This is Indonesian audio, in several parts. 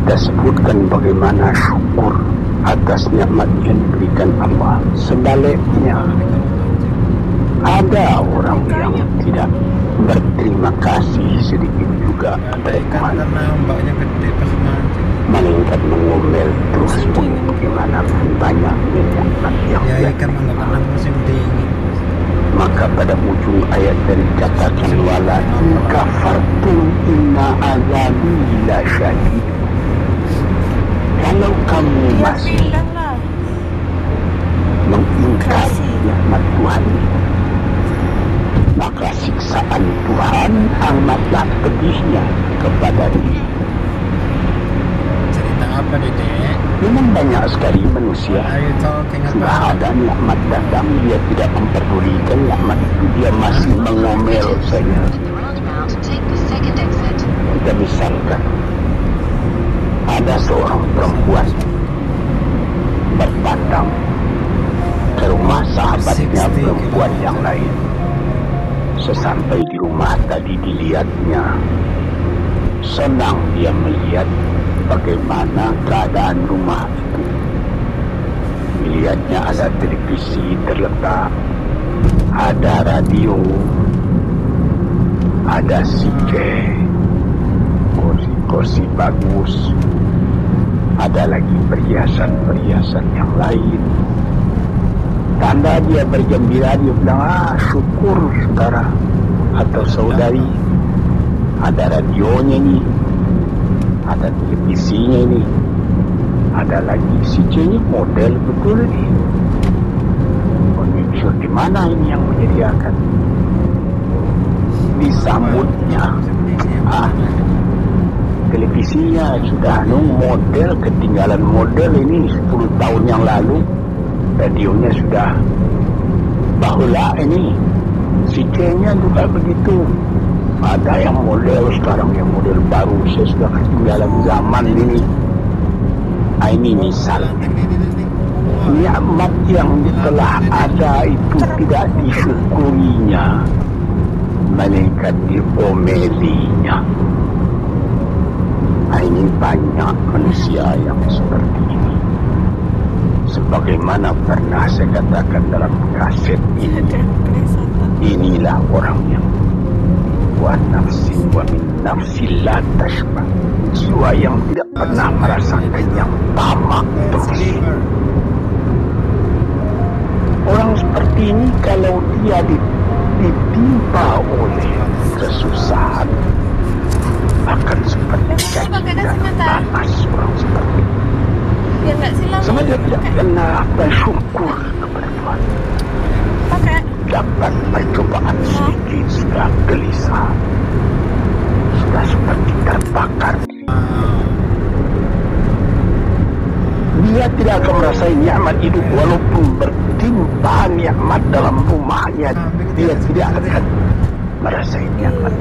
kita sebutkan bagaimana syukur atas nikmat yang diberikan Allah. Sebaliknya, ada orang yang tidak berterima kasih sedikit juga pada Tuhan, melainkan mengomel terus bagaimanapun banyaknya nikmat yang dia terima. Maka pada ujung ayat dari dikatakan wala in kafartum inna azabi lasyadid. Kalau kamu masih mengingkari nikmat Tuhan, maka siksaan Tuhan amatlah pedihnya kepada diri. Cerita apa, Dedek? Memang banyak sekali manusia sudah ada nikmat datang, dia tidak memperdulikan nikmat itu, dia masih mengomel saja. Kita misalkan ada seorang perempuan bertandang ke rumah sahabatnya perempuan yang lain. Sesampai di rumah tadi dilihatnya, senang dia melihat bagaimana keadaan rumah itu. Melihatnya ada televisi terletak, ada radio, ada CD, kursi-kursi bagus, ada lagi perhiasan-perhiasan yang lain. Tanda dia bergembira, dia bilang, syukur saudara atau saudari, ada radionya nih, ada televisinya ini, ada lagi CD-nya model betul ini. Furniture di mana ini yang menyediakan? Disambutnya, televisinya sudah model, ketinggalan model ini 10 tahun yang lalu. Radionya sudah bahula ini, CD-nya juga begitu. Ada yang model sekarang, yang model baru, saya sudah ketinggalan zaman ini. Ini misal nikmat yang telah ada itu tidak disyukurinya, melainkan diomelinya. Ini banyak manusia yang seperti ini. Sebagaimana pernah saya katakan dalam kaset ini, inilah orang yang wa nafsi wa min nafsi la tashba, jiwa yang tidak pernah merasakan yang tamak terus. Orang seperti ini kalau dia ditimpa oleh kesusahan, akan seperti cacing dan panas. Orang seperti ini sama dia tidak pernah bersyukur kepada Tuhan. Dapat percobaan sedikit sudah gelisah, sudah seperti terbakar. Dia tidak akan merasakan nikmat hidup walaupun bertimpa nikmat dalam rumahnya. Dia tidak akan merasakan nikmat.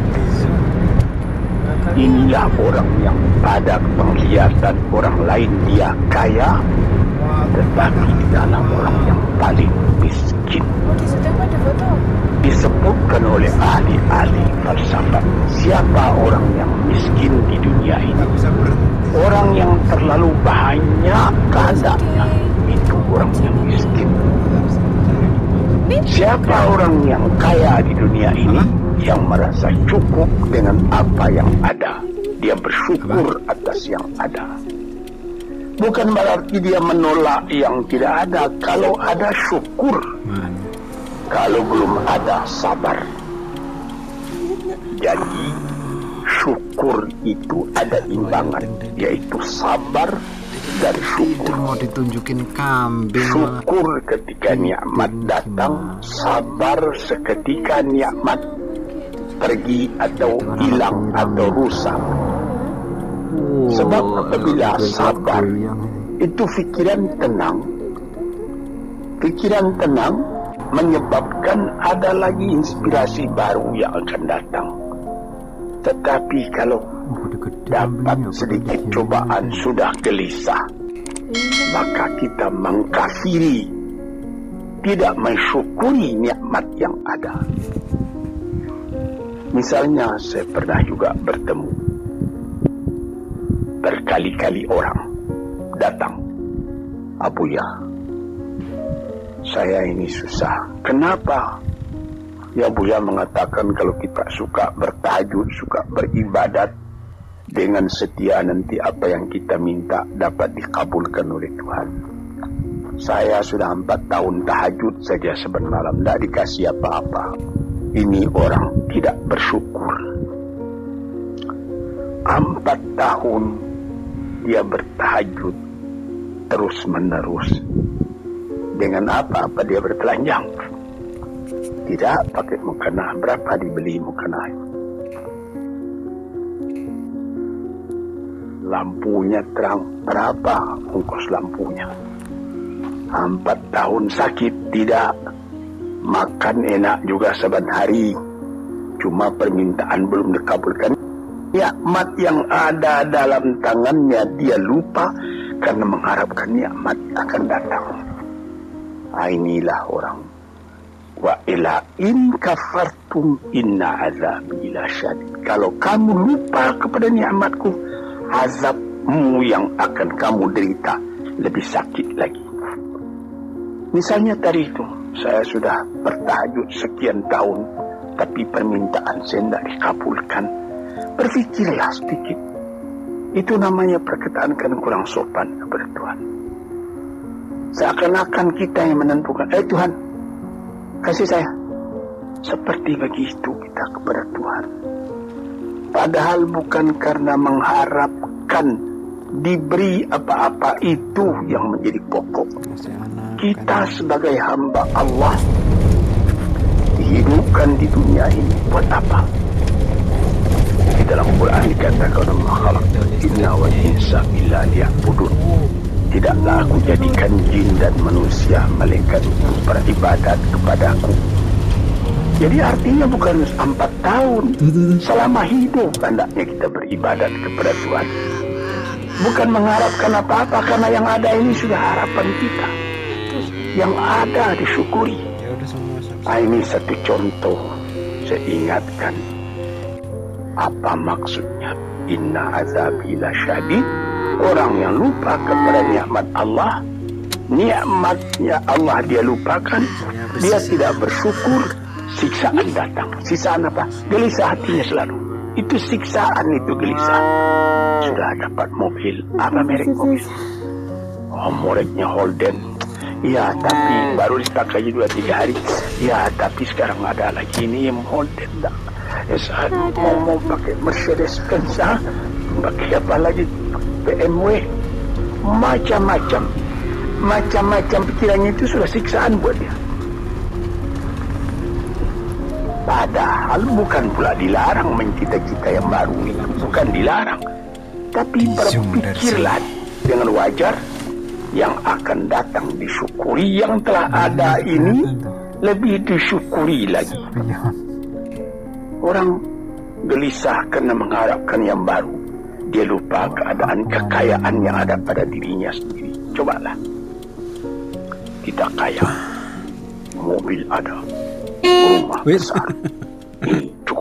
Inilah orang yang pada penglihatan orang lain dia kaya, tetapi dia adalah orang yang paling miskin. Disebutkan oleh ahli-ahli falsafah, siapa orang yang miskin di dunia ini? Orang yang terlalu banyak kehendaknya, itu orang yang miskin. Siapa orang yang kaya di dunia ini? Yang merasa cukup dengan apa yang ada. Dia bersyukur atas yang ada. Bukan berarti dia menolak yang tidak ada. Kalau ada, syukur. Kalau belum ada, sabar. Jadi syukur itu ada imbangan, yaitu sabar dan syukur. Mau ditunjukin kambing. Syukur ketika nikmat datang, sabar seketika nikmat pergi atau hilang atau rusak. Sebab apabila sabar itu fikiran tenang menyebabkan ada lagi inspirasi baru yang akan datang. Tetapi kalau dapat sedikit cobaan sudah gelisah, maka kita mengkafiri, tidak mensyukuri nikmat yang ada. Misalnya saya pernah juga bertemu berkali-kali orang datang. Abuya, saya ini susah. Kenapa? Ya Buya mengatakan kalau kita suka bertahajud, suka beribadat dengan setia, nanti apa yang kita minta dapat dikabulkan oleh Tuhan. Saya sudah 4 tahun tahajud saja saban malam, tidak dikasih apa-apa. Ini orang tidak bersyukur. 4 tahun dia bertahajud terus menerus. Dengan apa-apa dia bertelanjang. Tidak pakai mukena. Berapa dibeli mukena? Lampunya terang. Berapa ongkos lampunya? 4 tahun sakit. Tidak. Makan enak juga saban hari. Cuma permintaan belum dikabulkan. Nikmat yang ada dalam tangannya dia lupa karena mengharapkan nikmat akan datang. Inilah orang. Wa ila in kafartum inna azabi lasyadid. Kalau kamu lupa kepada nikmatku, azabmu yang akan kamu derita lebih sakit lagi. Misalnya tadi itu, saya sudah bertahajud sekian tahun, tapi permintaan saya tidak dikabulkan. Berfikirlah sedikit. Itu namanya perkataan kan kurang sopan kepada Tuhan. Seakan-akan kita yang menentukan, Tuhan, kasih saya. Seperti begitu kita kepada Tuhan. Padahal bukan karena mengharapkan diberi apa-apa itu yang menjadi pokok. Kita sebagai hamba Allah dihidupkan di dunia ini buat apa? Di dalam Quran dikatakan Allah khalaqal jinna wal insa illa liya'budun. Tidaklah aku jadikan jin dan manusia malaikat untuk beribadat kepadaku. Jadi artinya bukan 4 tahun, selama hidup hendaknya kita beribadat kepada Tuhan. Bukan mengharapkan apa-apa, karena yang ada ini sudah harapan kita. Yang ada disyukuri. Ini satu contoh, saya ingatkan apa maksudnya inna azabi lasyadid. Orang yang lupa kepada nikmat Allah, nikmatnya Allah dia lupakan, dia tidak bersyukur, siksaan datang. Siksaan apa? Gelisah hatinya selalu. Itu siksaan, itu gelisah. Sudah dapat mobil, apa merek mobil? Oh, mereknya Holden. Ya, tapi baru dipakai 2-3 hari. Ya, tapi sekarang ada lagi ini yang Holden. Saya mau pakai Mercedes Benz, pakai apa lagi? BMW, macam-macam pikirannya itu sudah siksaan buat dia. Padahal bukan pula dilarang mencita-cita yang baru itu, bukan dilarang, tapi berpikirlah dengan wajar yang akan datang disyukuri, yang telah ada ini lebih disyukuri lagi. Orang gelisah karena mengharapkan yang baru. Dia lupa keadaan kekayaan yang ada pada dirinya sendiri. Cobalah. Kita kaya. Mobil ada. Rumah besar. Itu.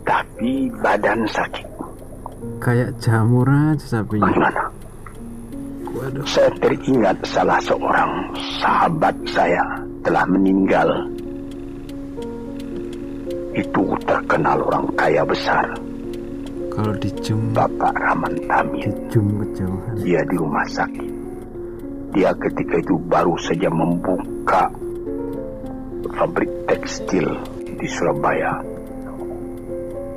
Tapi badan sakit. Kayak jamur aja sapinya. Bagaimana? Saya teringat salah seorang sahabat saya telah meninggal. Itu terkenal orang kaya besar. Kalau dijum, Bapak Rahman Tamim, dijum kejauhan. dia di rumah sakit. Dia ketika itu baru saja membuka pabrik tekstil di Surabaya.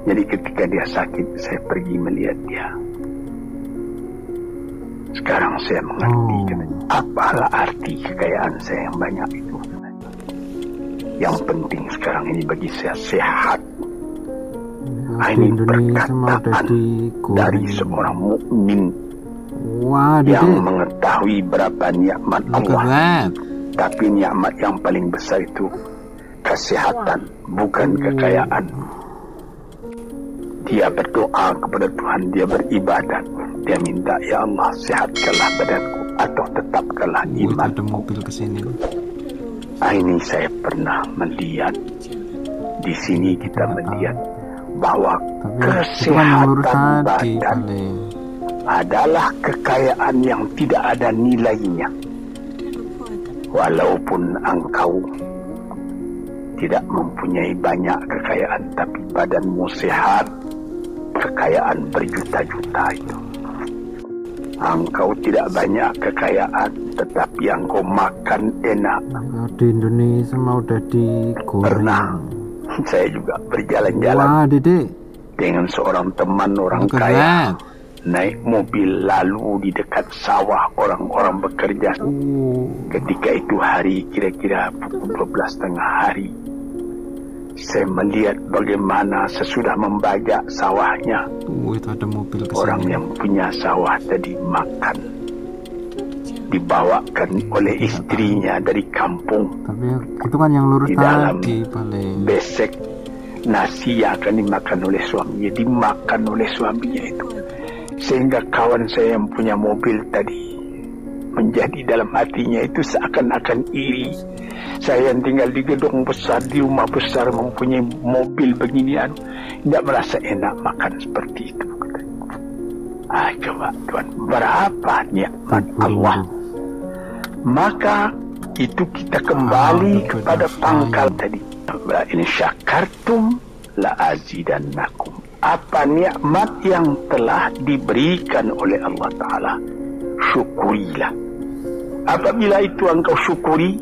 Jadi ketika dia sakit, saya pergi melihat dia. Sekarang saya mengerti apalah arti kekayaan saya yang banyak itu. Yang penting sekarang ini bagi saya sehat. Ini perkataan dari seorang mukmin yang mengetahui berapa nikmat Allah. Tapi nikmat yang paling besar itu kesehatan, bukan kekayaan. Dia berdoa kepada Tuhan, dia beribadat, dia minta, ya Allah sehatkanlah badanku atau tetapkanlah imanku. Ini saya pernah melihat. Di sini kita melihat bahwa Tapi itu kan yang lurus kesehatan tadi badan paling. adalah kekayaan yang tidak ada nilainya. Walaupun engkau tidak mempunyai banyak kekayaan, tapi badanmu sehat, kekayaan berjuta-juta itu. Engkau tidak banyak kekayaan, tetapi engkau makan enak. Kalau di Indonesia mau udah digoreng. Pernah saya juga berjalan-jalan Wah, Dede. dengan seorang teman orang Keren. kaya, naik mobil lalu di dekat sawah orang-orang bekerja. Ketika itu hari kira-kira pukul 12:30 hari. Saya melihat bagaimana sesudah membajak sawahnya, Itu ada mobil kesini. orang yang punya sawah tadi makan, dibawakan oleh istrinya dari kampung. Tapi itu kan yang lurus Di dalam tadi paling. besek nasi yang akan dimakan oleh suaminya, dimakan oleh suaminya itu. Sehingga kawan saya yang punya mobil tadi menjadi dalam hatinya itu seakan-akan iri. Saya yang tinggal di gedung besar, di rumah besar, mempunyai mobil beginian, tidak merasa enak makan seperti itu. Coba Tuhan, berapa nikmat Allah. Maka itu kita kembali kepada pangkal tadi. In syakartum la azidannakum. Apa nikmat yang telah diberikan oleh Allah Ta'ala, syukurilah. Apabila itu engkau syukuri,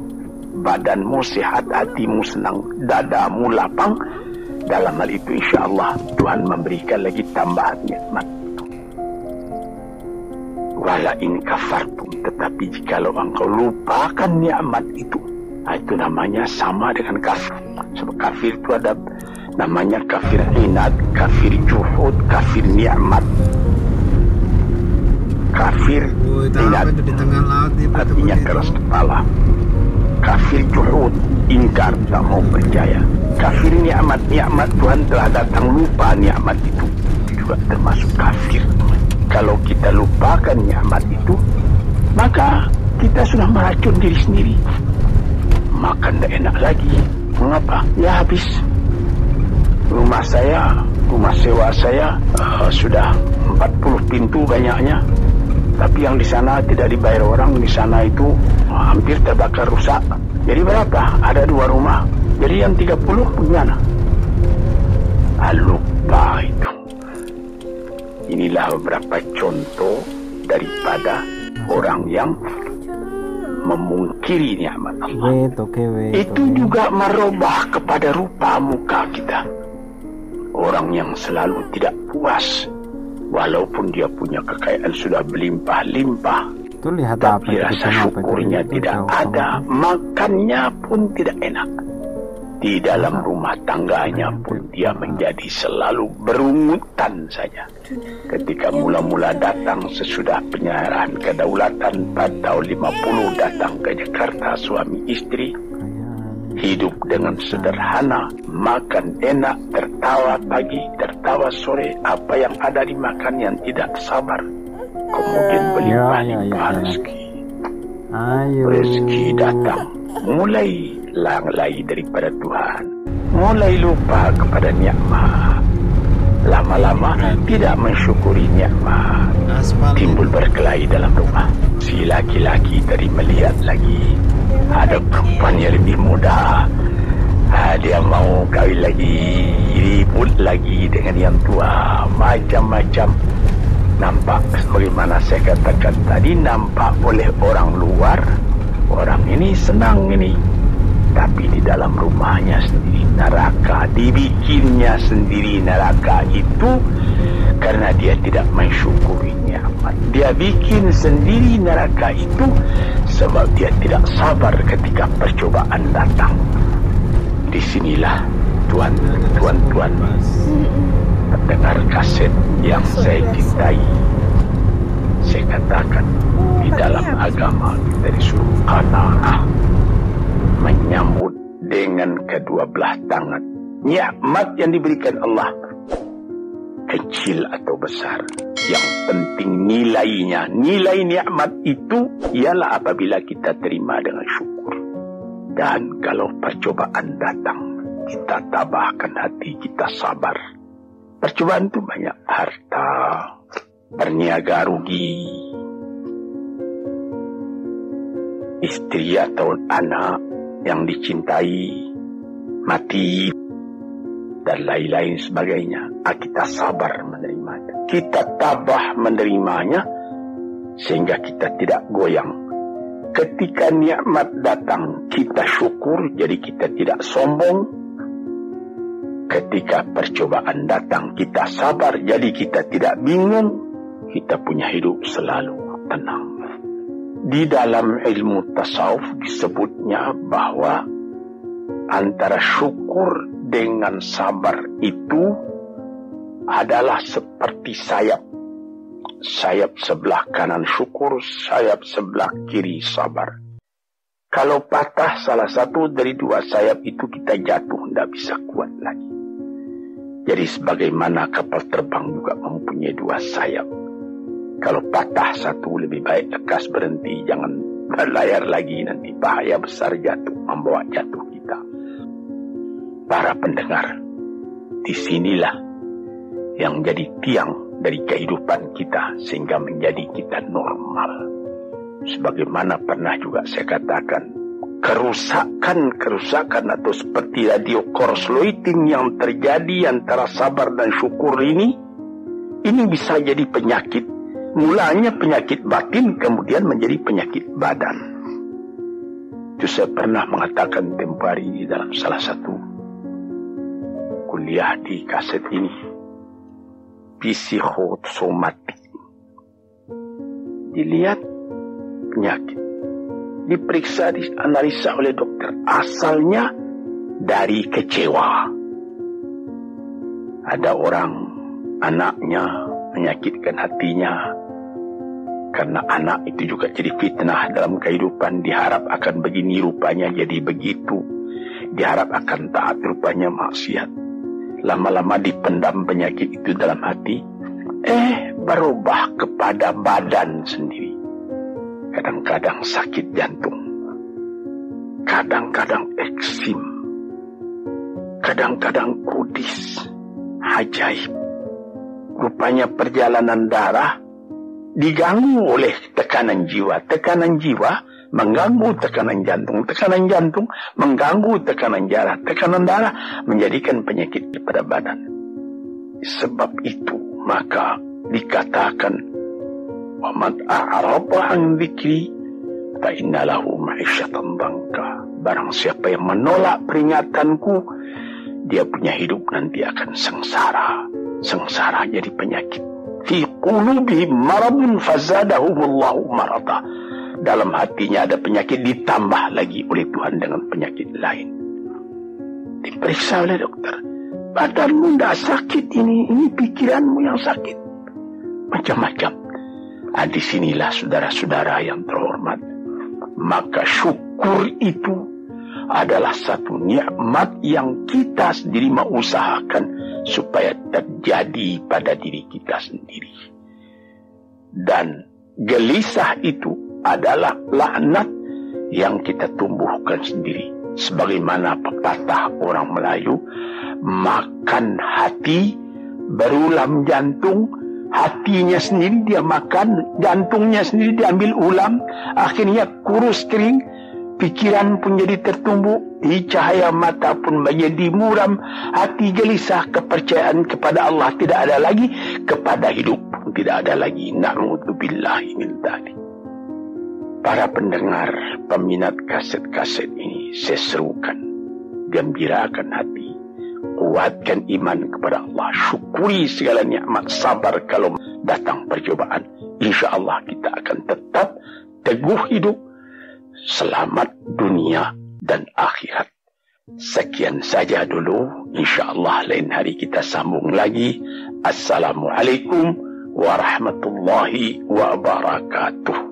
badanmu sehat, hatimu senang, dadamu lapang. Dalam hal itu insya Allah Tuhan memberikan lagi tambahan nikmat. Wala in kafartum, tetapi jikalau engkau lupakan nikmat itu namanya sama dengan kafir. Sebab kafir itu ada namanya kafir inad, kafir juhud, kafir nikmat. Kafir inad di tengah laut artinya keras kepala. Kafir juhud, ingkar, tak mau percaya. Kafir nikmat, nikmat Tuhan telah datang, lupa nikmat itu juga termasuk kafir. Kalau kita lupakan nikmat itu, maka kita sudah meracun diri sendiri. Makan tak enak lagi. Mengapa? Ya habis. Rumah sewa saya sudah 40 pintu banyaknya. Tapi yang di sana tidak dibayar orang, di sana itu hampir terbakar rusak. Jadi berapa? Ada 2 rumah. Jadi yang 30 bagaimana? Lupa itu. Inilah beberapa contoh daripada orang yang memungkiri nikmat Allah. Itu juga merubah kepada rupa muka kita. Orang yang selalu tidak puas, walaupun dia punya kekayaan sudah berlimpah-limpah, tapi rasa syukurnya tidak ada, makannya pun tidak enak. Di dalam rumah tangganya pun dia menjadi selalu berungutan saja. Ketika mula-mula datang sesudah penyerahan kedaulatan pada tahun 50 datang ke Jakarta, suami istri hidup dengan sederhana, makan enak, tertawa pagi, tertawa sore, apa yang ada dimakan yang tidak sabar. Kemudian berlimpah-limpah rezeki. Rezeki datang, mulai lalai daripada Tuhan, mulai lupa kepada nikmat. Lama-lama tidak mensyukuri nikmat, timbul berkelahi dalam rumah. Si laki-laki tadi melihat lagi ada perempuan yang lebih muda, dia mau kahwin lagi, ribut lagi dengan yang tua, macam-macam. Nampak sebagaimana saya katakan tadi, nampak oleh orang luar, orang ini senang ini, tapi di dalam rumahnya sendiri neraka, dibikinnya sendiri neraka itu karena dia tidak mensyukuri nikmat. Dia bikin sendiri neraka itu sebab dia tidak sabar ketika percobaan datang. Disinilah tuan-tuan pendengar kaset yang saya cintai, saya katakan di dalam agama kita disuruh qanaah, menyambut dengan kedua belah tangan nikmat yang diberikan Allah, kecil atau besar. Yang penting nilainya. Nilai nikmat itu ialah apabila kita terima dengan syukur. Dan kalau percobaan datang, kita tabahkan hati, kita sabar. Percobaan itu banyak. Harta, berniaga rugi, istri atau anak yang dicintai mati, dan lain-lain sebagainya. Kita sabar menerimanya. Kita tabah menerimanya sehingga kita tidak goyang. Ketika nikmat datang, kita syukur, jadi kita tidak sombong. Ketika percobaan datang, kita sabar, jadi kita tidak bingung. Kita punya hidup selalu tenang. Di dalam ilmu tasawuf disebutnya bahwa antara syukur dengan sabar itu adalah seperti sayap. Sayap sebelah kanan syukur, sayap sebelah kiri sabar. Kalau patah salah satu dari dua sayap itu, kita jatuh, tidak bisa kuat lagi. Jadi sebagaimana kapal terbang juga mempunyai dua sayap. Kalau patah satu, lebih baik lekas berhenti, jangan berlayar lagi, nanti bahaya besar jatuh, membawa jatuh kita. Para pendengar, disinilah yang jadi tiang dari kehidupan kita sehingga menjadi kita normal. Sebagaimana pernah juga saya katakan, kerusakan atau seperti radio korsleting yang terjadi antara sabar dan syukur ini bisa jadi penyakit. Mulanya penyakit batin, kemudian menjadi penyakit badan. Itu saya pernah mengatakan tempoh hari di dalam salah satu kuliah di kaset ini. Psikosomatik. Dilihat penyakit, diperiksa, dianalisa oleh dokter. Asalnya dari kecewa. Ada orang, anaknya menyakitkan hatinya, karena anak itu juga jadi fitnah dalam kehidupan. Diharap akan begini, rupanya jadi begitu. Diharap akan taat, rupanya maksiat. Lama-lama dipendam penyakit itu dalam hati, berubah kepada badan sendiri. Kadang-kadang sakit jantung, kadang-kadang eksim, kadang-kadang kudis, ajaib. Rupanya perjalanan darah diganggu oleh tekanan jiwa. Tekanan jiwa mengganggu tekanan jantung mengganggu tekanan darah menjadikan penyakit pada badan. Sebab itu maka dikatakan, wa man a'rada an dzikri fa inna lahu ma'isyatan dhanka. Barang siapa yang menolak peringatanku, dia punya hidup nanti akan sengsara. Sengsara jadi penyakit. Fi qulubihim maradun fazadahumullahu marada. Dalam hatinya ada penyakit, ditambah lagi oleh Tuhan dengan penyakit lain. Diperiksa oleh dokter, badanmu tidak sakit, ini pikiranmu yang sakit. Macam-macam. Disinilah saudara-saudara yang terhormat, maka syukur itu adalah satu nikmat yang kita sendiri mengusahakan supaya terjadi pada diri kita sendiri. Dan gelisah itu adalah laknat yang kita tumbuhkan sendiri. Sebagaimana pepatah orang Melayu, makan hati, berulam jantung. Hatinya sendiri dia makan, jantungnya sendiri diambil ulam, akhirnya kurus kering, pikiran pun jadi tertumbuk, cahaya mata pun menjadi muram, hati gelisah, kepercayaan kepada Allah tidak ada lagi, kepada hidup pun tidak ada lagi. Na'udzubillahi min dzalik. Para pendengar, peminat kaset-kaset ini, saya serukan, gembirakan hati, kuatkan iman kepada Allah, syukuri segala nikmat, sabar kalau datang percobaan. Insya Allah kita akan tetap teguh hidup, selamat dunia dan akhirat. Sekian saja dulu, insya Allah lain hari kita sambung lagi. Assalamualaikum warahmatullahi wabarakatuh.